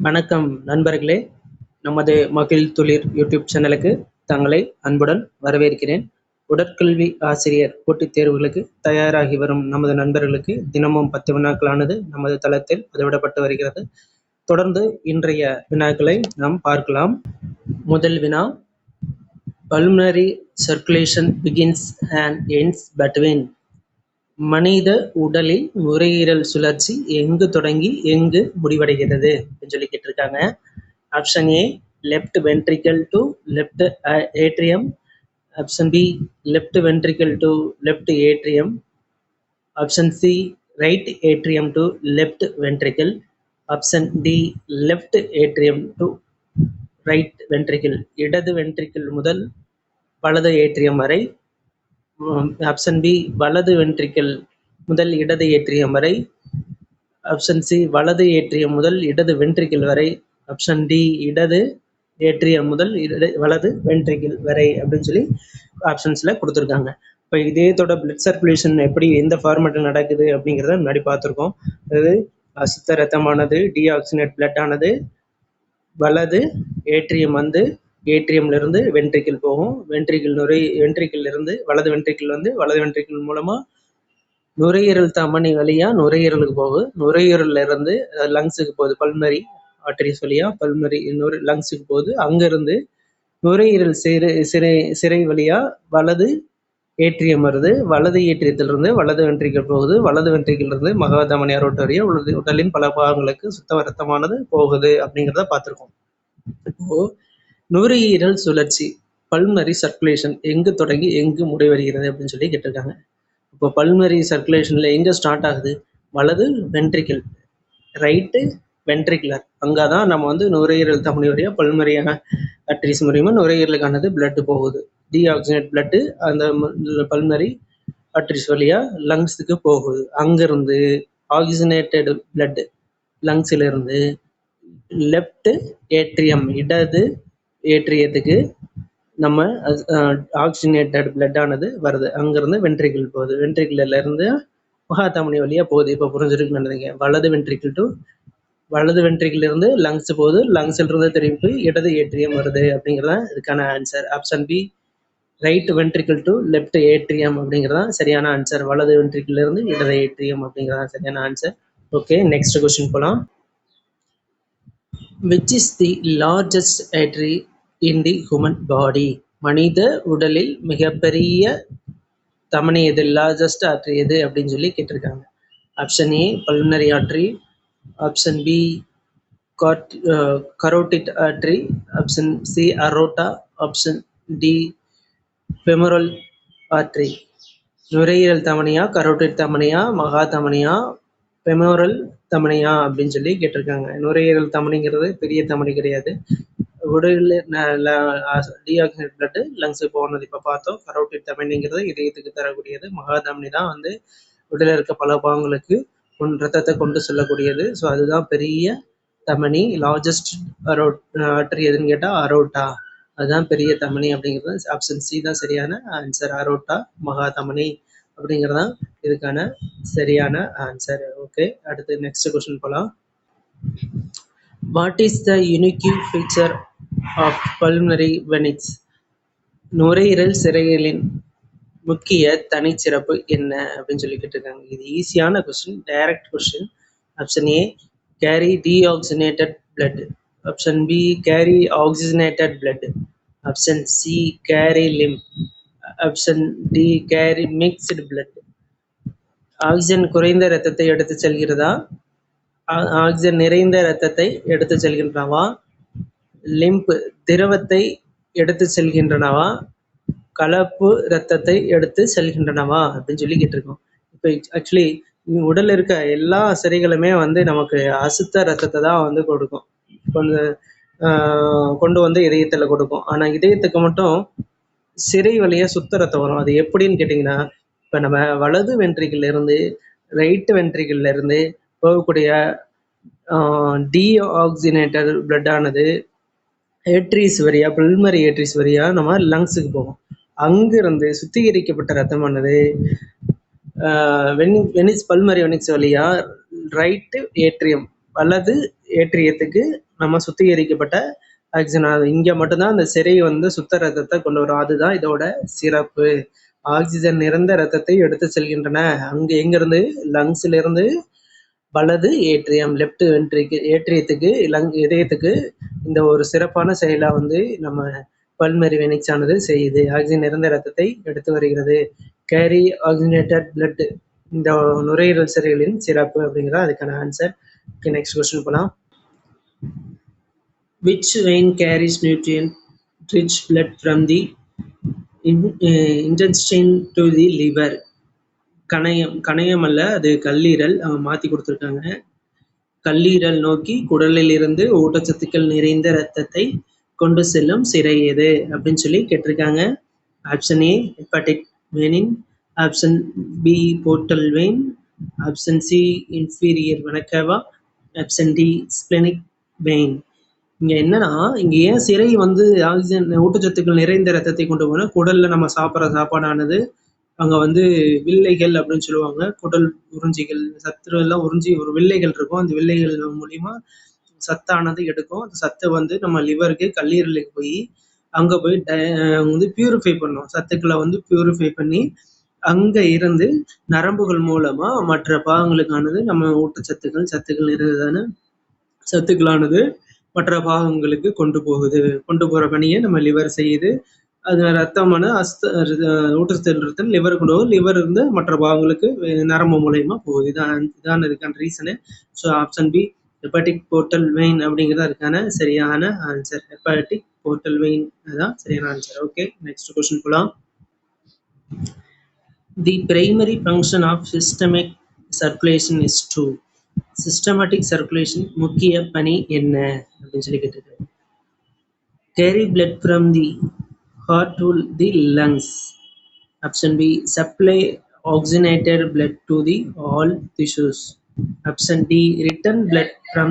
வணக்கம் நண்பர்களே, நமது மகிழ் துளிர் யூடியூப் சேனலுக்கு தங்களை அன்புடன் வரவேற்கிறேன். உடற்கல்வி ஆசிரியர் போட்டித் தேர்வுகளுக்கு தயாராகி வரும் நமது நண்பர்களுக்கு தினமும் 10 வினாக்களானது நமது தளத்தில் பதிவிடப்பட்டு வருகிறது. தொடர்ந்து இன்றைய வினாக்களை நாம் பார்க்கலாம். முதல் வினா, pulmonary circulation begins and ends between. மனித உடலில் நுரையீரல் சுழற்சி எங்கு தொடங்கி எங்கு முடிவடைகிறது அப்படின்னு சொல்லி கேட்டிருக்காங்க. Option A, left ventricle to left atrium. Option B, left ventricle to left atrium. Option C, right atrium to left ventricle. Option D, left atrium to right ventricle. இடது வென்ட்ரிக்கல் முதல் வலது ஏட்ரியம் வரை. ஆப்ஷன் பி, வலது ventricle முதல் இடது atrium வரை. Option C, வலது atrium முதல் இடது வென்ட்ரிக்கல் வரை. ஆப்ஷன் டி, இடது ஏட்ரியம் முதல் வலது வென்ட்ரிக்கல் வரை அப்படின்னு சொல்லி ஆப்ஷன்ஸ்ல கொடுத்துருக்காங்க. இப்போ இதயத்தோட பிளட் சர்க்குலேஷன் எப்படி எந்த ஃபார்மேட்டில் நடக்குது அப்படிங்கிறத முன்னாடி பார்த்துருக்கோம். அதாவது அசுத்த ரத்தமானது டீஆக்சினேட் பிளட் ஆனது வலது ஏட்ரியம் வந்து ஏட்ரியம்ல இருந்து வென்ட்ரிக்கிள் போகும். வென்ட்ரிக்கிள் இருந்து வலது வென்ட்ரிக்கிள் வந்து வலது வென்ட்ரிக்கிள் மூலமா நுரையீரல் தமனி வழியா நுரையீரலுக்கு போகுது. நுரையீரல்ல இருந்து லங்ஸுக்கு போகுது. பல்மனரி ஆர்டரிஸ் வழியா பல்மனரி லங்ஸுக்கு போகுது. அங்கிருந்து நுரையீரல் சிரை வழியா வலது ஏட்ரியம் வருது. வலது ஏட்ரியத்திலிருந்து வலது வென்ட்ரிக்கிள் போகுது. வலது வென்ட்ரிக்கிள் இருந்து மகாதமனி அரோட்டை வழியா உடலின் பல பாகங்களுக்கு சுத்த ரத்தமானது போகுது அப்படிங்கிறத பார்த்துருக்கோம். இப்போ நுரையீரல் சுழற்சி பல்மனரி சர்க்குலேஷன் எங்கு தொடங்கி எங்கு முடிவடைகிறது அப்படின்னு சொல்லி கேட்டிருக்காங்க. இப்போ பல்மனரி சர்க்குலேஷன்ல எங்க ஸ்டார்ட் ஆகுது? வலது வென்ட்ரிக்கிள், ரைட்டு வென்ட்ரிகுலர். அங்கதான் நம்ம வந்து நுரையீரல் தமனி வழியா பல்மனரியான ஆர்டரிஸ் மூலியமா நுரையீரலுக்கானது பிளட் போகுது. டீஆக்சினேட் பிளட் அந்த பல்மனரி ஆர்டரிஸ் வழியா லங்ஸுக்கு போகுது. அங்கிருந்து ஆக்சிஜனேட்டட் பிளட் லங்ஸ்ல இருந்து லெஃப்ட் ஏட்ரியம் இடது ஏட்ரியத்துக்கு நம்ம ஆக்சிஜனேட்டட் பிளட் ஆனது வருது. அங்கிருந்து வென்ட்ரிக்கிள் போகுது. வென்ட்ரிக்கிள்ல இருந்து மகாதமனி வழியா போகுது. இப்போ புரிஞ்சிருக்குன்னு நினைக்கிறேன். வலது வென்ட்ரிக்கிள் இருந்து லங்ஸ் போகுது. லங்ஸ்ல இருந்து திரும்பி இடது ஏட்ரியம் வருது அப்படிங்கிறதா இதுக்கான answer. Option B, right ventricle to left atrium அப்படிங்கிறதா சரியான ஆன்சர். வலது வென்ட்ரிக்கிள் இருந்து இடது ஏட்ரியம் அப்படிங்கிறதா சரியான ஆன்சர். ஓகே, நெக்ஸ்ட் கொஸ்டின் போலாம். Which is the largest artery in the human body? மனித உடலில் மிகப்பெரிய தமனி எது? லார்ஜஸ்ட் ஆர்டரி எது அப்படின்னு சொல்லி கேட்டிருக்காங்க. Option A, pulmonary artery. Option B, carotid artery. Option C, aorta. Option D, femoral artery. நுரையீரல் தமனியா, கரோட்டிட் தமனியா, மகா தமனியா, ஃபெமோரல் தமனியா அப்படின்னு சொல்லி கேட்டிருக்காங்க. நுரையீரல் தமனிங்கிறது பெரிய தமனி கிடையாது. உடலில் டீஆக்சினேட் பிளட் லங்ஸுக்கு போனது இப்போ பார்த்தோம். கரோட்டிட் தமனிங்கிறது இதயத்துக்கு தரக்கூடியது. மகாதமனி தான் வந்து உடலில் இருக்க பல பாகங்களுக்கு ரத்தத்தை கொண்டு செல்லக்கூடியது. ஸோ அதுதான் பெரிய தமனி. லார்ஜஸ்ட் ஆர்டரி எதுன்னு கேட்டால் அரோட்டா. அதுதான் பெரிய தமனி அப்படிங்கிறது. ஆப்ஷன் சி தான் சரியான ஆன்சர். அரோட்டா மகாதமனி அப்படிங்கிறதான் இதுக்கான சரியான ஆன்சர். ஓகே, அடுத்து நெக்ஸ்ட் கொஸ்டின் போகலாம். What is the unique feature of pulmonary veins? நுரையீரல் சிரைகளின் முக்கிய தனிச்சிறப்பு என்ன அப்படின்னு சொல்லி கேட்டிருக்காங்க. இது ஈஸியான question, direct question. Option A, carry deoxygenated blood. Option B, carry oxygenated blood. Option C, carry lymph. Option D, carry mixed blood. Oxygen குறைந்த இரத்தத்தை எடுத்து செல்கிறதா? ஆக்சிஜன் நிறைந்த இரத்தத்தை எடுத்து செல்கின்றனவா? லிம்ப் திரவத்தை எடுத்து செல்கின்றனவா? கலப்பு இரத்தத்தை எடுத்து செல்கின்றனவா அப்படின்னு சொல்லி கேட்டிருக்கோம். இப்போ ஆக்சுவலி உடல்ல இருக்க எல்லா சிரைகளுமே வந்து நமக்கு அசுத்த ரத்தத்தை தான் வந்து கொடுக்கும். கொண்டு வந்து இதயத்துல கொடுக்கும். ஆனா இதயத்துக்கு மட்டும் சிரை வழியா சுத்த ரத்தம் வரும். அது எப்படின்னு கேட்டிங்கன்னா, இப்போ நம்ம வலது வென்ட்ரிக்கிள் இருந்து ரைட் வென்ட்ரிக்கிள் இருந்து போகக்கூடிய டீஆக்சினேட்டட் பிளட் ஆனது ஏட்ரிஸ் வழியா பல்மனரி ஏட்ரிஸ் வழியா நம்ம லங்ஸுக்கு போகும். அங்கிருந்து சுத்திகரிக்கப்பட்ட ரத்தமானது வெனிஸ் பல்மனரி வெனிஸ் வழியா ரைட்டு ஏட்ரியம் வலது ஏற்றியத்துக்கு நம்ம சுத்திகரிக்கப்பட்ட ஆக்சிஜன். இங்க மட்டும்தான் அந்த சிரை வந்து சுத்த ரத்தத்தை கொண்டு வரும். அதுதான் இதோட சிறப்பு. ஆக்சிஜன் நிறைந்த ரத்தத்தை எடுத்து செல்கின்றன. அங்க எங்க இருந்து? லங்ஸ்ல இருந்து வலது ஏற்றியம், லெஃப்ட் வென்ட்ரிக்கு ஏற்றியத்துக்கு இதயத்துக்கு இந்த ஒரு சிறப்பான செயலா வந்து நம்ம பல்மரி வெனிக்ஸ் ஆனது செய்யுது. ஆக்சிஜன் நிறைந்த ரத்தத்தை எடுத்து வருகிறது. கேரி ஆக்சிஜனேட்டட் பிளட், இந்த நுரையீரல் சிரைகளின் சிறப்பு அப்படிங்கிறதா அதுக்கான ஆன்சர். ஓகே, நெக்ஸ்ட் கொஸ்டின் போலாம். Which vein carries nutrient-rich blood from the intestine to the liver? கணையம் அல்ல, அது கல்லீரல். மாற்றி கொடுத்துருக்காங்க. கல்லீரல் நோக்கி குடலில் இருந்து ஊட்டச்சத்துக்கள் நிறைந்த இரத்தத்தை கொண்டு செல்லும் சிரை எது அப்படின்னு சொல்லி கேட்டிருக்காங்க. Option A hepatic vein, option B portal vein, option C inferior vena cava, option D splenic vein. இங்க என்னன்னா, இங்க ஏன் சிரை வந்து ஆக்சிஜன் ஊட்டச்சத்துக்கள் நிறைந்த ரத்தத்தை கொண்டு போனா, குடல்ல நம்ம சாப்பிட்ற சாப்பாடானது அங்க வந்து வில்லைகள் அப்படின்னு சொல்லுவாங்க. குடல் உறிஞ்சிகள், சத்து எல்லாம் உறிஞ்சி ஒரு வில்லைகள் இருக்கும். அந்த வில்லைகள் மூலியமா சத்தானது எடுக்கும். அந்த சத்தை வந்து நம்ம லிவருக்கு, கல்லீரலுக்கு போய் அங்க போய் வந்து பியூரிஃபை பண்ணும். சத்துக்களை வந்து பியூரிஃபை பண்ணி அங்க இருந்து நரம்புகள் மூலமா மற்ற பாகங்களுக்கானது நம்ம சத்துக்கள் நிறைந்ததான சத்துக்களானது மற்ற பாகங்களுக்கு கொண்டு போகிற பணியை நம்ம லிவர் செய்யுது. அது ரத்தமான ஊட்டச்சத்து லிவர் கொண்டு போகும். லிவர் இருந்து மற்ற பாகங்களுக்கு நரம்பு மூலயமா போகுது. இதான் இதுக்கான reason. So option B hepatic portal vein அப்படிங்கிறது அதுக்கான சரியான ஆன்சர். ஹெப்பாட்டிக் போர்ட்டல் வெயின் அதுதான் சரியான ஆன்சர். ஓகே, நெக்ஸ்ட் கொஸ்டின் போலாம். The primary function of systemic circulation is to. Systematic circulation முக்கிய பணி என்ன அப்படின்னு சொல்லி கேட்டிருக்காரு. Carry blood from the heart to the lungs. Option B, supply oxygenated blood to the all tissues. Option D, return blood from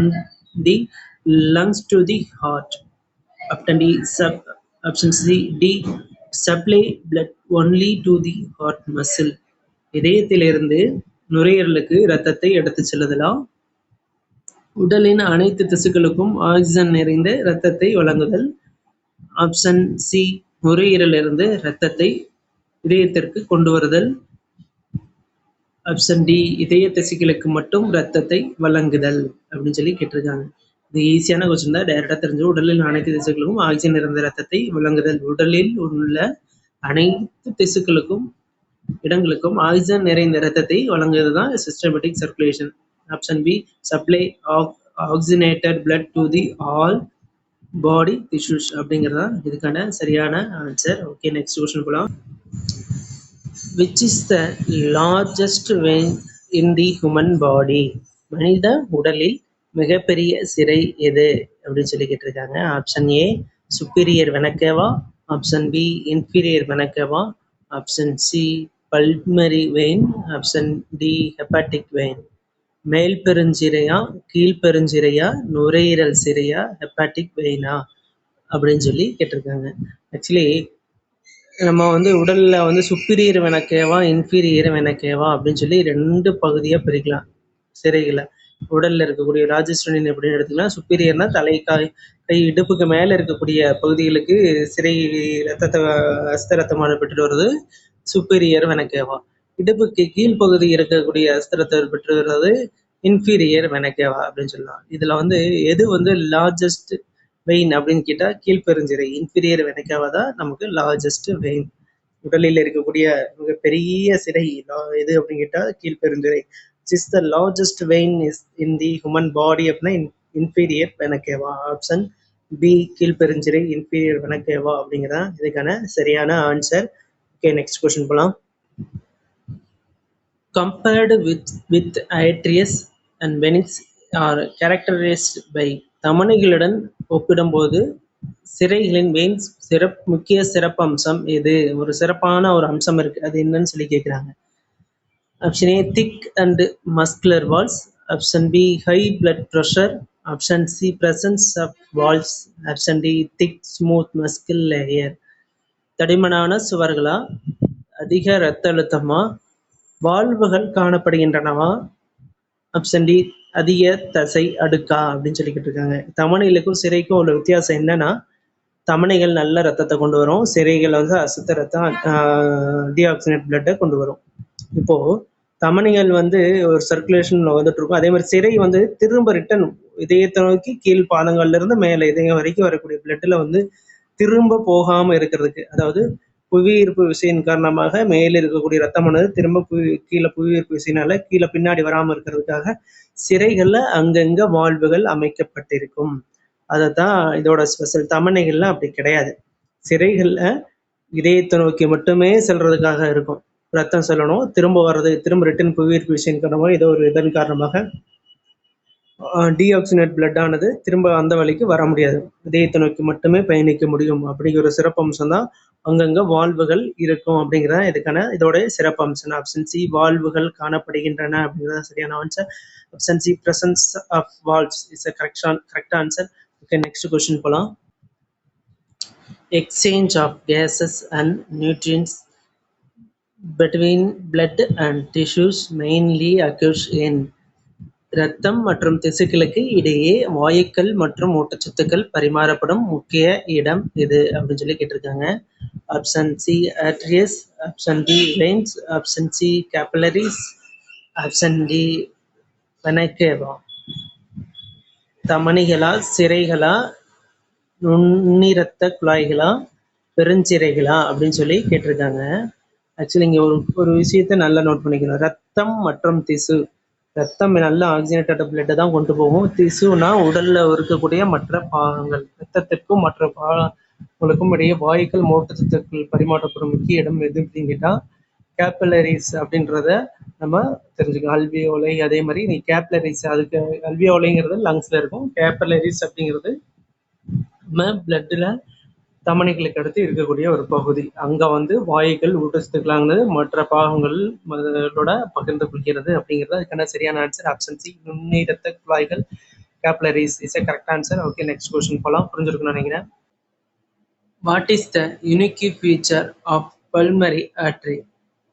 the lungs to the heart. Option D, supply blood only to the heart muscle. இதயத்திலிருந்து நுரையீரலுக்கு இரத்தத்தை எடுத்து செல்லுதலாம். உடலின் அனைத்து திசுக்களுக்கும் oxygen நிறைந்த இரத்தத்தை வழங்குதல். Option C, நுரையீரலிருந்து இரத்தத்தை இதயத்திற்கு கொண்டு வருதல். ஆப்ஷன் டி, இதய திசுக்களுக்கு மட்டும் இரத்தத்தை வழங்குதல் அப்படின்னு சொல்லி கேட்டிருக்காங்க. இது ஈஸியான கொஸ்டின் தான், டைரக்டா தெரிஞ்சு. உடலில் அனைத்து திசுக்களுக்கும் ஆக்சிஜன் நிறைந்த இரத்தத்தை வழங்குதல். உடலில் உள்ள அனைத்து திசுக்களுக்கும் இடங்களுக்கும் ஆக்சிஜன் நிறைந்த இரத்தத்தை வழங்குவது தான் systemic circulation. Option B, supply oxygenated blood to the all body tissues அப்படிங்கிறதா இதுக்கான சரியான ஆன்சர். ஓகே, நெக்ஸ்ட் கொஸ்டின் போலாம். Which is the largest vein in the human body? மனித உடலில் மிகப்பெரிய சிரை எது அப்படின்னு சொல்லி கேட்டிருக்காங்க. Option A superior vena cava, option B inferior vena cava, option C pulmonary vein, option D hepatic vein. மேல் பெருஞ்சிரையா, கீழ்பெருஞ்சிரையா, நுரையீரல் சிரையா, ஹெப்பாட்டிக் வெயினா அப்படின்னு சொல்லி கேட்டிருக்காங்க. ஆக்சுவலி நம்ம வந்து உடல்ல வந்து சுப்பீரியர் வெனக்கேவா, இன்ஃபீரியர் வெனக்கேவா அப்படின்னு சொல்லி 2 பகுதியா பிரிக்கலாம் சிரைகளை. உடல்ல இருக்கக்கூடிய ராஜஸ்டனின் எப்படின்னு எடுத்துக்கலாம். சுப்பீரியர்னா கை இடுப்புக்கு மேல இருக்கக்கூடிய பகுதிகளுக்கு சிரை அஸ்த ரத்தமான பெற்று வருது சுப்பீரியர் வெனக்கேவா. இடுப்புக்கு கீழ்ப்பகுதி இருக்கக்கூடிய அஸ்திரத்தை பெற்று வருவது இன்ஃபீரியர் வெனக்கேவா அப்படின்னு சொல்லலாம். இதுல வந்து எது வந்து லார்ஜஸ்ட் வெயின் அப்படின்னு கேட்டா கீழ்பெருஞ்சிரை இன்ஃபீரியர் வெனக்கேவா தான் நமக்கு லார்ஜஸ்ட் வெயின். உடலில் இருக்கக்கூடிய மிகப்பெரிய சிரை எது அப்படின்னு கேட்டா கீழ்பெருஞ்சிரை. Is the largest vein is in the human body அப்படின்னா இன்ஃபீரியர் வெனக்கேவா. ஆப்ஷன் பி கீழ்பெருஞ்சிரை இன்ஃபீரியர் வெனக்கேவா அப்படிங்கிறதா இதுக்கான சரியான ஆன்சர். ஓகே, நெக்ஸ்ட் கொஸ்டின் போலாம். Compared with arteries and veins are characterized by தமனிகளுடன் ஒப்பிடும்போது சிரைகளின் வெயின்ஸ் முக்கிய சிறப்பு அம்சம் எது? ஒரு சிறப்பான ஒரு அம்சம் இருக்கு, அது என்னன்னு சொல்லி கேட்குறாங்க. Option A thick and muscular walls, option B high blood pressure, option C presence of valves, option D thick smooth muscle layer. தடிமனான சுவர்களா, அதிக இரத்த அழுத்தமா, வால்வுகள் காணப்படுகின்றனவா, ஆப்ஷன் டி அதிக தசை அடுக்கா அப்படின்னு சொல்லிக்கிட்டு இருக்காங்க. தமனிகளுக்கும் சிரைக்கும் உள்ள வித்தியாசம் என்னன்னா, தமனிகள் நல்ல ரத்தத்தை கொண்டு வரும், சிரைகள் வந்து அசுத்த ரத்தம், டீஆக்சினேட் பிளட்டை கொண்டு வரும். இப்போ தமனிகள் வந்து ஒரு சர்க்குலேஷன்ல வந்துட்டு இருக்கும். அதே மாதிரி சிரை வந்து திரும்ப ரிட்டர்ன் இதயத்தை நோக்கி கீழ் பாதங்கள்ல இருந்து மேலே இதயம் வரைக்கும் வரக்கூடிய பிளட்ல வந்து திரும்ப போகாம இருக்கிறதுக்கு, அதாவது புவியீர்ப்பு விசையின் காரணமாக மேலே இருக்கக்கூடிய ரத்தமானது திரும்ப கீழே புவியீர்ப்பு விசையினால கீழே பின்னாடி வராம இருக்கிறதுக்காக சிரைகள்ல அங்கங்க வால்வுகள் அமைக்கப்பட்டிருக்கும். அதைத்தான் இதோட ஸ்பெஷல். தமனைகள்ல அப்படி கிடையாது. சிரைகள்ல இதயத்தை நோக்கி மட்டுமே செல்றதுக்காக இருக்கும். ரத்தம் செல்லணும், திரும்ப வர்றது, திரும்ப ரிட்டர்ன் புவியீர்ப்பு விசையின் காரணமாக ஏதோ ஒரு இதன் காரணமாக டீஆக்சினேட் பிளட் ஆனது திரும்ப அந்த வழிக்கு வர முடியாது. இதயத்தை நோக்கி மட்டுமே பயணிக்க முடியும். அப்படிங்கிற ஒரு சிறப்பம்சம் தான் அங்கங்க வால்வுகள் இருக்கும் அப்படிங்கிறத இதுக்கான இதோட சிறப்பம்சம். ஆப்ஷன் சி வால்வுகள் காணப்படுகின்றன அப்படிங்கிறத சரியான answer. Option C presence of valves is a correct answer. Okay, next question போலாம். Exchange of gases and nutrients between blood and tissues mainly occurs in இரத்தம் மற்றும் திசுக்களுக்கு இடையே வாயுக்கள் மற்றும் ஊட்டச்சத்துக்கள் பரிமாறப்படும் முக்கிய இடம் எது அப்படின்னு சொல்லி கேட்டிருக்காங்க. Option C arteries, option D veins, option C capillaries, option D vena cava. தமனிகளா, சிரைகளா, நுண்ணிரத்த குழாய்களா, பெருஞ்சிரைகளா அப்படின்னு சொல்லி கேட்டிருக்காங்க. ஆக்சுவலி இங்கே ஒரு விஷயத்த நல்லா நோட் பண்ணிக்கணும். ரத்தம் மற்றும் திசு. ரத்தம் நல்ல ஆக்சிஜனேட்டட் பிளட்டை தான் கொண்டு போகும். திசுனா உடல்ல இருக்கக்கூடிய மற்ற பாகங்கள். ரத்தத்திற்கும் மற்ற பாகங்களுக்கும் இடையே வாயுக்கள் ஊட்டச்சத்துக்கள் பரிமாற்றப்படும் முக்கிய இடம் எது அப்படின்னு கேட்டால் கேபிலரிஸ் அப்படின்றத நம்ம தெரிஞ்சுக்கணும். அல்வியோலை, அதே மாதிரி நீ கேபிலரிஸ், அதுக்கு அல்வியோலைங்கிறது லங்ஸ்ல இருக்கும். கேபிலரிஸ் அப்படிங்கிறது நம்ம பிளட்ல தமனிகளுக்கு அடுத்து இருக்கக்கூடிய ஒரு பகுதி. அங்க வந்து வாயுக்கள் ஊட்டச்சத்துக்களானது மற்ற பாகங்களோட பகிர்ந்து கொள்கிறது அப்படிங்கிறது அதுக்கான சரியான ஆன்சர். ஆப்ஷன் சி நுண்ணிரத்த குழாய்கள், capillaries is a correct answer. Okay, next question போலாம். புரிஞ்சிருக்குன்னு நினைக்கிறேன். What is the unique feature of pulmonary artery?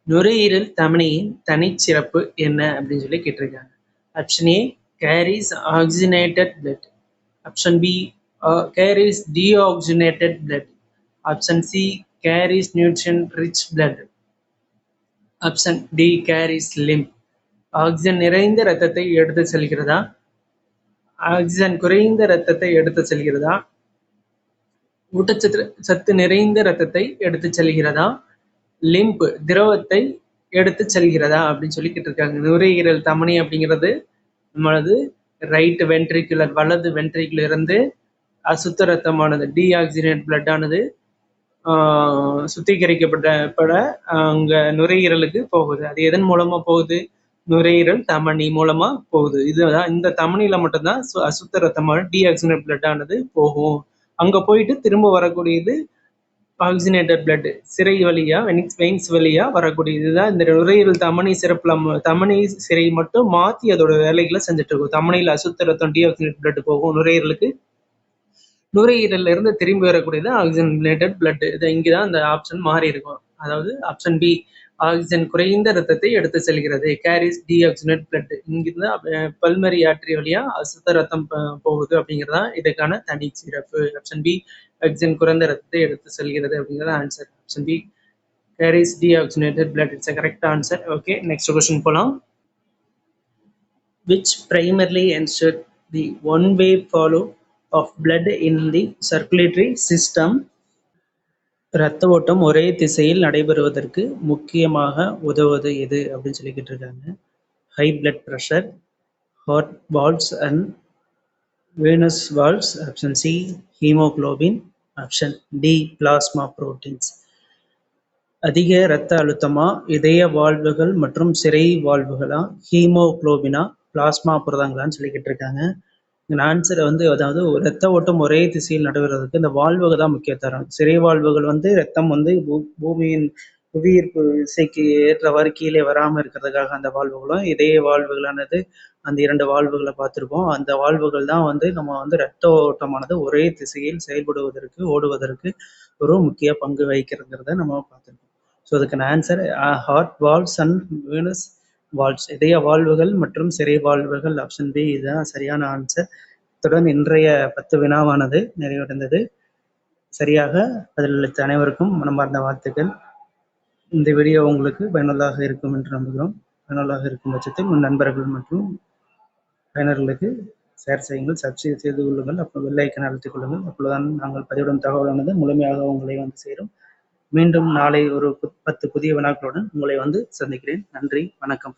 நுரையீரல் தமனியின் தனிச்சிறப்பு என்ன அப்படின்னு சொல்லி கேட்டிருக்காங்க. Option A carries oxygenated blood, option B carries deoxygenated blood, option C carries nutrient rich blood, option D carries lymph. Oxygen நிறைந்த இரத்தத்தை எடுத்து செல்கிறதா, ஆக்சிஜன் குறைந்த இரத்தத்தை எடுத்து செல்கிறதா, ஊட்டச்சத்து நிறைந்த இரத்தத்தை எடுத்து செல்கிறதா, லிம்ப் திரவத்தை எடுத்து செல்கிறதா அப்படின்னு சொல்லி கேட்டிருக்காங்க. நுரையீரல் தமனி அப்படிங்கிறது நம்மளது ரைட் வென்ட்ரிகுலர், வலது வென்ட்ரிகுலர் இருந்து அசுத்த ரத்தமானது டீஆக்சிஜனேட் பிளட் ஆனது சுத்திகரிக்கப்பட்ட அங்க நுரையீரலுக்கு போகுது. அது எதன் மூலமா போகுது? நுரையீரல் தமனி மூலமா போகுது. இதுதான் இந்த தமனியில மட்டும்தான் அசுத்த ரத்தமான டீஆக்சிஜனேட் பிளட் ஆனது போகும். அங்க போயிட்டு திரும்ப வரக்கூடியது ஆக்சிஜனேட்டட் பிளட் சிரை வழியா, வெயின்ஸ் வழியா வரக்கூடியது. இதுதான் இந்த நுரையீரல் தமனி சிறப்புல தமனி சிறை மட்டும் மாத்தி அதோட வேலைகளை செஞ்சுட்டு இருக்கும். தமனியில அசுத்த ரத்தம் டீஆக்சிஜனேட் பிளட் போகும் நுரையீரலுக்கு. நுரையீரல்ல இருந்து திரும்பி வரக்கூடியது ஆக்சிஜனேட்டட் பிளட். இது இங்கதான் இந்த ஆப்ஷன் மாறி இருக்கும். அதாவது ஆப்ஷன் பி ஆக்சிஜன் குறைந்த ரத்தத்தை எடுத்து செல்கிறது, கேரிஸ் டீஆக்சிஜனேட் பிளட். இங்கிருந்து பல்மரி ஆர்டரி வழியா அசுத்த ரத்தம் போகுது அப்படிங்கிறதா இதுக்கான தனி சிறப்பு. ஆப்ஷன் பி ஆக்சிஜன் குறைந்த ரத்தத்தை எடுத்து செல்கிறது அப்படிங்கிறது answer. Option B carries deoxygenated blood. It's a correct answer. Okay, next question போலாம். which primarily ensure the one-way flow of blood in the circulatory system. இரத்த ஓட்டம் ஒரே திசையில் நடைபெறுவதற்கு முக்கியமாக உதவுவது எது அப்படின்னு சொல்லிக்கிட்டு இருக்காங்க. High blood pressure, heart valves and venous valves. Option C haemoglobin, option D plasma proteins. அதிக இரத்த அழுத்தமா, இதய வால்வுகள் மற்றும் சிரை வால்வுகளா, ஹீமோகுளோபினா, பிளாஸ்மா புரதங்களான்னு சொல்லிக்கிட்டு இருக்காங்க. இந்த ஆன்சரை வந்து அதாவது இரத்த ஓட்டம் ஒரே திசையில் நடைபெறுவதற்கு இந்த வால்வுகள் தான் முக்கிய தரம். சிறை வால்வுகள் வந்து ரத்தம் வந்து பூமியின் புவியீர்ப்பு விசைக்கு ஏற்றவாறு கீழே வராமல் இருக்கிறதுக்காக அந்த வால்வுகளும், இதய வால்வுகளானது அந்த 2 வால்வுகளை பார்த்துருக்கோம். அந்த வால்வுகள் தான் வந்து நம்ம வந்து இரத்த ஓட்டமானது ஒரே திசையில் செயல்படுவதற்கு, ஓடுவதற்கு ஒரு முக்கிய பங்கு வகிக்கிறதுங்கிறத நம்ம பார்த்துருக்கோம். ஸோ அதுக்கான answer heart valves and venous valves இதய வாழ்வுகள் மற்றும் சிறை வாழ்வுகள். ஆப்ஷன் பி இதுதான் சரியான ஆன்சர். இத்துடன் இன்றைய 10 வினாவானது நிறைவடைந்தது. சரியாக பதிலளித்த அனைவருக்கும் மனமார்ந்த வாழ்த்துக்கள். இந்த வீடியோ உங்களுக்கு பயனுள்ளதாக இருக்கும் என்று நம்புகிறோம். பயனுள்ளதாக இருக்கும் பட்சத்தில் உன் நண்பர்கள் மற்றும் பயனர்களுக்கு ஷேர் செய்யுங்கள், சப்ஸ்கிரைப் செய்து கொள்ளுங்கள், அப்புறம் பெல் ஐக்கனை அழுத்திக் கொள்ளுங்கள். அப்பொழுதுதான் நாங்கள் பதிவிடும் தகவலானது முழுமையாக உங்களை வந்து சேரும். மீண்டும் நாளை ஒரு 10 புதிய வினாக்களுடன் உங்களை வந்து சந்திக்கிறேன். நன்றி, வணக்கம்.